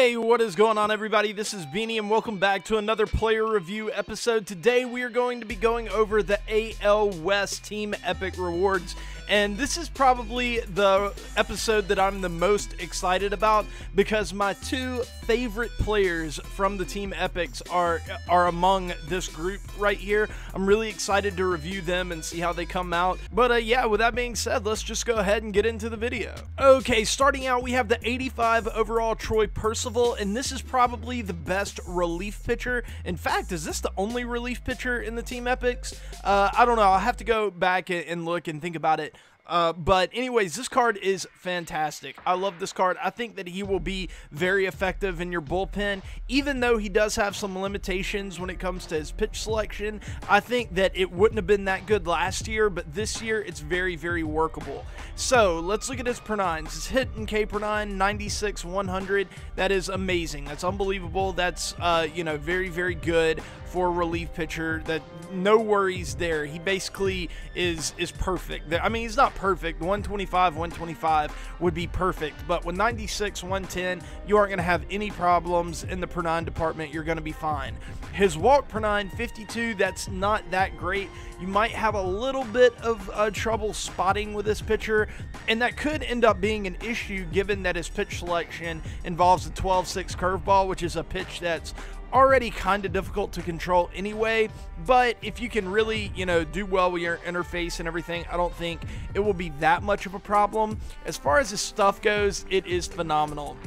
Hey, what is going on, everybody? This is Beanie, and welcome back to another player review episode. Today, we are going to be going over the AL West Team Epic Rewards, and this is probably the episode that I'm the most excited about because my two favorite players from the Team Epics are among this group right here. I'm really excited to review them and see how they come out. But yeah, with that being said, let's just go ahead and get into the video. Okay, starting out, we have the 85 overall Troy Percival, and this is probably the best relief pitcher. In fact, is this the only relief pitcher in the Team Epics? I don't know. I'll have to go back and look and think about it. But anyways, this card is fantastic. I love this card. I think that he will be very effective in your bullpen, even though he does have some limitations when it comes to his pitch selection. I think that it wouldn't have been that good last year, but this year it's very, very workable. So let's look at his per nines. His hit and K per nine, 96, 100. That is amazing. That's unbelievable. That's, you know, very, very good for a relief pitcher. That no worries there. He basically is perfect. I mean, he's not perfect. 125 would be perfect, but with 96, 110, you aren't going to have any problems in the per nine department. You're going to be fine. His walk per nine, 52, that's not that great. You might have a little bit of trouble spotting with this pitcher, and that could end up being an issue given that his pitch selection involves a 12-6 curveball, which is a pitch that's already kind of difficult to control anyway. But if you can really, you know, do well with your interface and everything, I don't think it will be that much of a problem. As far as his stuff goes, it is phenomenal.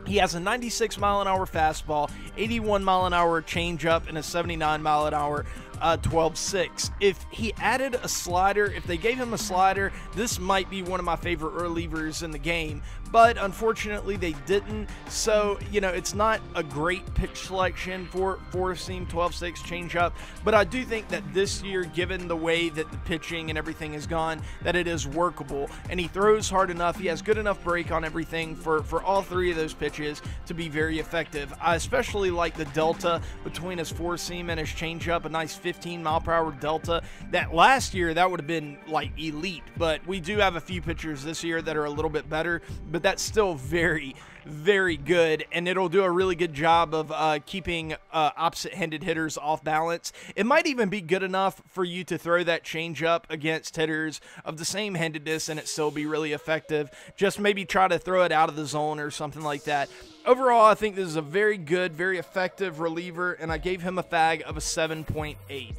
He has a 96 mile an hour fastball, 81 mile an hour changeup, and a 79 mile an hour 12-6. If he added a slider, if they gave him a slider, this might be one of my favorite relievers in the game, but unfortunately they didn't. So, you know, it's not a great pitch selection for four-seam 12-6 changeup, but I do think that this year, given the way that the pitching and everything has gone, that it is workable, and he throws hard enough. He has good enough break on everything for all three of those pitches to be very effective. I especially like the delta between his four-seam and his changeup, a nice 15 mile per hour delta. That last year, that would have been like elite, but we do have a few pitchers this year that are a little bit better, but that's still very, very good, and it'll do a really good job of keeping opposite-handed hitters off balance. It might even be good enough for you to throw that changeup against hitters of the same handedness and it still be really effective. Just maybe try to throw it out of the zone or something like that. Overall, I think this is a very good, very effective reliever, and I gave him a FAG of a 7.8.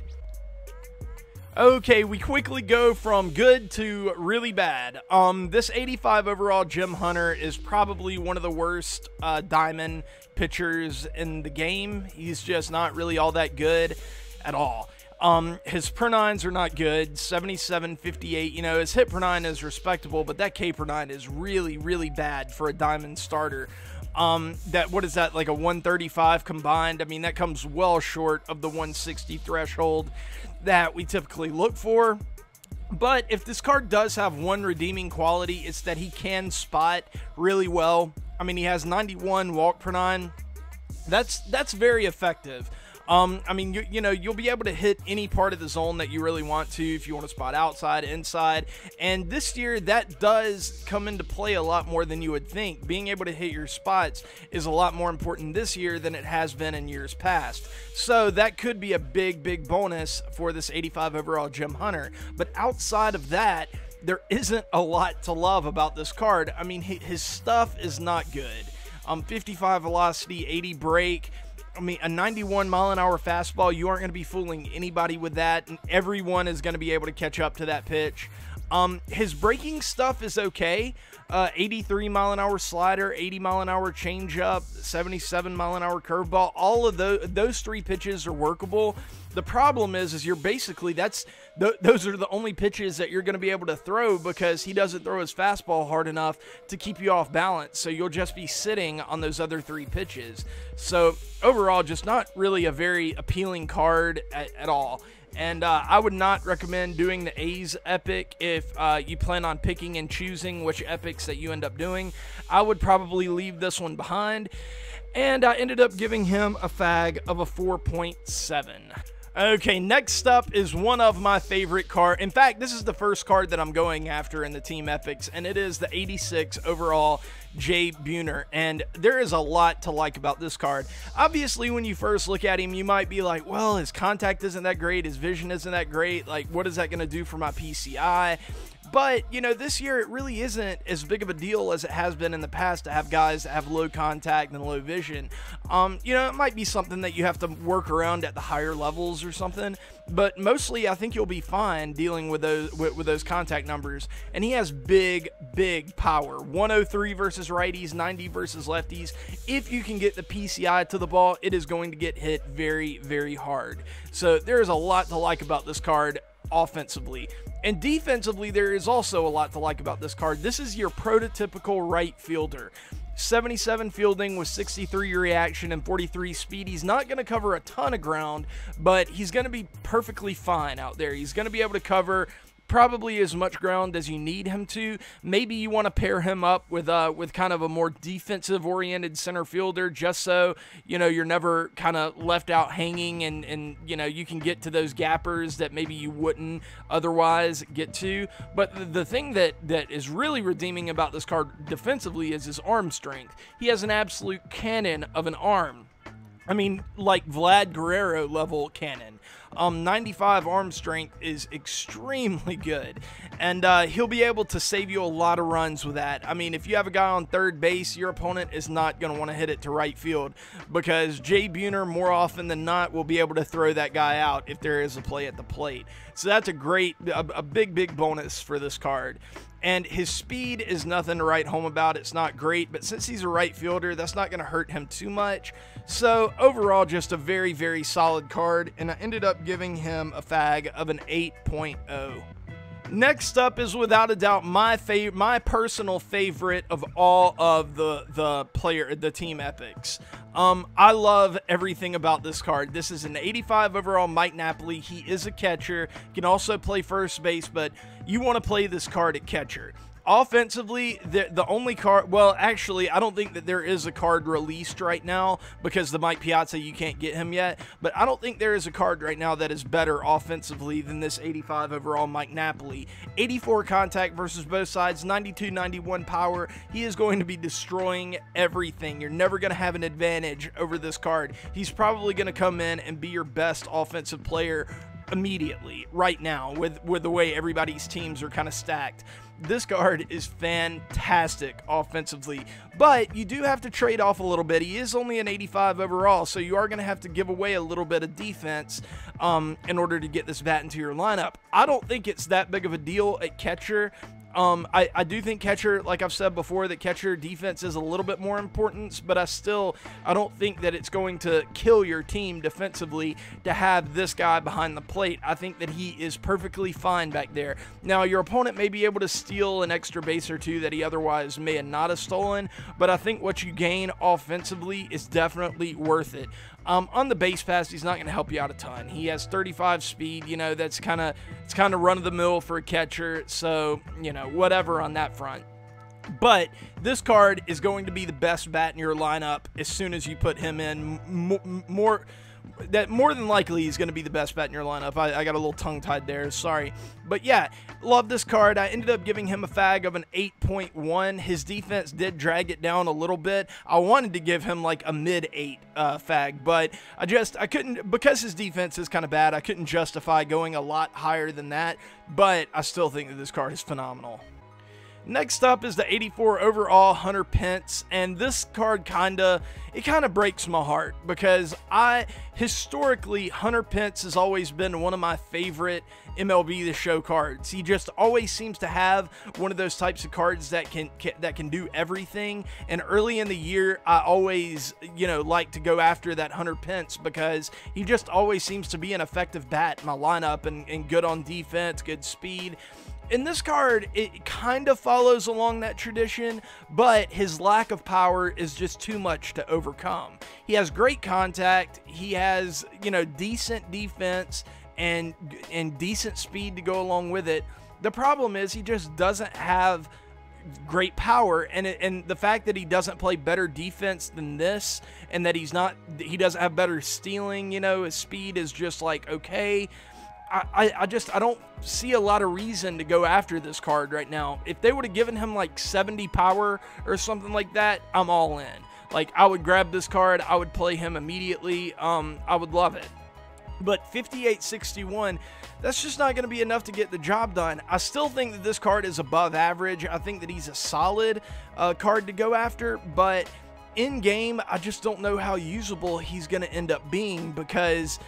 Okay, we quickly go from good to really bad. This 85 overall Jim Hunter is probably one of the worst diamond pitchers in the game. He's just not really all that good at all. His per nines are not good, 77, 58. You know, his hit per nine is respectable, but that K per nine is really, really bad for a diamond starter. What is that, like a 135 combined? I mean, that comes well short of the 160 threshold that we typically look for. But if this card does have one redeeming quality, it's that he can spot really well. I mean, he has 91 walk per nine. That's very effective. I mean, you know, you'll be able to hit any part of the zone that you really want to if you want to spot outside, inside. And this year, that does come into play a lot more than you would think. Being able to hit your spots is a lot more important this year than it has been in years past. So that could be a big, big bonus for this 85 overall Jim Hunter. But outside of that, there isn't a lot to love about this card. I mean, his stuff is not good. 55 velocity, 80 break. I mean, a 91 mile an hour fastball, you aren't going to be fooling anybody with that, and everyone is going to be able to catch up to that pitch. His breaking stuff is okay. 83 mile an hour slider, 80 mile an hour changeup, 77 mile an hour curveball. All of those three pitches are workable. The problem is you're basically, those are the only pitches that you're going to be able to throw because he doesn't throw his fastball hard enough to keep you off balance. So you'll just be sitting on those other three pitches. So overall, just not really a very appealing card at all. And I would not recommend doing the A's epic if you plan on picking and choosing which epics that you end up doing. I would probably leave this one behind. And I ended up giving him a FAG of a 4.7. Okay, next up is one of my favorite cards. In fact, this is the first card that I'm going after in the Team Epics, and it is the 86 overall Jay Buhner, and there is a lot to like about this card. Obviously, when you first look at him, you might be like, well, his contact isn't that great, his vision isn't that great, like, what is that going to do for my PCI? But, you know, this year it really isn't as big of a deal as it has been in the past to have guys that have low contact and low vision. You know, it might be something that you have to work around at the higher levels or something, but mostly I think you'll be fine dealing with those contact numbers. And he has big power. 103 versus righties, 90 versus lefties. If you can get the PCI to the ball, it is going to get hit very hard. So there is a lot to like about this card offensively. And defensively, there is also a lot to like about this card. This is your prototypical right fielder. 77 fielding with 63 reaction and 43 speed. He's not going to cover a ton of ground, but he's going to be perfectly fine out there. He's going to be able to cover probably as much ground as you need him to. Maybe you want to pair him up with kind of a more defensive oriented center fielder, just so, you know, you're never kind of left out hanging, and you know, you can get to those gappers that maybe you wouldn't otherwise get to. But the thing that is really redeeming about this card defensively is his arm strength. He has an absolute cannon of an arm. I mean, like Vlad Guerrero level cannon. 95 arm strength is extremely good, and he'll be able to save you a lot of runs with that. I mean, if you have a guy on third base, your opponent is not going to want to hit it to right field, because Jay Buhner, more often than not, will be able to throw that guy out if there is a play at the plate. So that's a big bonus for this card. And his speed is nothing to write home about. It's not great, but since he's a right fielder, that's not going to hurt him too much. So overall, just a very solid card, and I ended up giving him a fag of an 8.0. Next up is without a doubt my personal favorite of all of the Team Epics. I love everything about this card. This is an 85 overall Mike Napoli. He is a catcher, can also play first base, but you want to play this card at catcher. Offensively, the only card, well, actually, I don't think that there is a card released right now, because the Mike Piazza, you can't get him yet, but I don't think there is a card right now that is better offensively than this 85 overall Mike Napoli. 84 contact versus both sides, 92-91 power. He is going to be destroying everything. You're never going to have an advantage over this card. He's probably going to come in and be your best offensive player immediately, right now, with the way everybody's teams are kind of stacked. This card is fantastic offensively, but you do have to trade off a little bit. He is only an 85 overall, so you are going to have to give away a little bit of defense in order to get this bat into your lineup. I don't think it's that big of a deal at catcher. I do think catcher, like I've said before, that catcher defense is a little bit more important, but I don't think that it's going to kill your team defensively to have this guy behind the plate. I think that he is perfectly fine back there. Now, your opponent may be able to steal an extra base or two that he otherwise may not have stolen, but I think what you gain offensively is definitely worth it. On the base pass, he's not going to help you out a ton. He has 35 speed, you know, it's kind of run-of-the-mill for a catcher, so, you know, whatever on that front. But this card is going to be the best bat in your lineup as soon as you put him in. More than likely he's going to be the best bat in your lineup. I got a little tongue-tied there, sorry. But yeah, love this card. I ended up giving him a fag of an 8.1. His defense did drag it down a little bit. I wanted to give him like a mid-8 fag, but I couldn't, because his defense is kind of bad, I couldn't justify going a lot higher than that, but I still think that this card is phenomenal. Next up is the 84 overall Hunter Pence, and this card kind of breaks my heart, because historically, Hunter Pence has always been one of my favorite MLB The Show cards. He just always seems to have one of those types of cards that can do everything, and early in the year, I always, you know, like to go after that Hunter Pence, because he just always seems to be an effective bat in my lineup, and good on defense, good speed. In this card, it kind of follows along that tradition, but his lack of power is just too much to overcome. He has great contact, he has, you know, decent defense and decent speed to go along with it. The problem is he just doesn't have great power, and the fact that he doesn't play better defense than this, and that he doesn't have better stealing, you know, his speed is just like okay. I don't see a lot of reason to go after this card right now. If they would have given him like 70 power or something like that, I'm all in. Like, I would grab this card, I would play him immediately. I would love it. But 5861, that's just not going to be enough to get the job done. I still think that this card is above average. I think that he's a solid card to go after, but in game, I just don't know how usable he's going to end up being because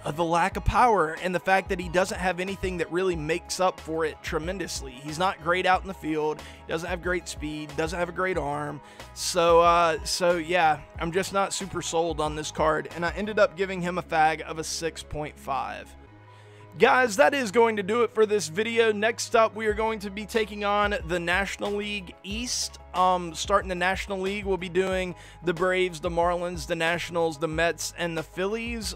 of the lack of power and the fact that he doesn't have anything that really makes up for it tremendously. He's not great out in the field. He doesn't have great speed. Doesn't have a great arm. So yeah, I'm just not super sold on this card, and I ended up giving him a fag of a 6.5. Guys, that is going to do it for this video. Next up, we are going to be taking on the National League East. Starting the National League, we'll be doing the Braves, the Marlins, the Nationals, the Mets, and the Phillies.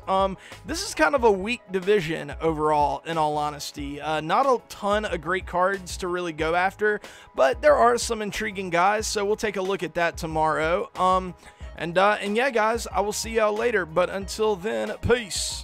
This is kind of a weak division overall, in all honesty. Not a ton of great cards to really go after, but there are some intriguing guys, so we'll take a look at that tomorrow. And yeah, guys, I will see y'all later, but until then, peace.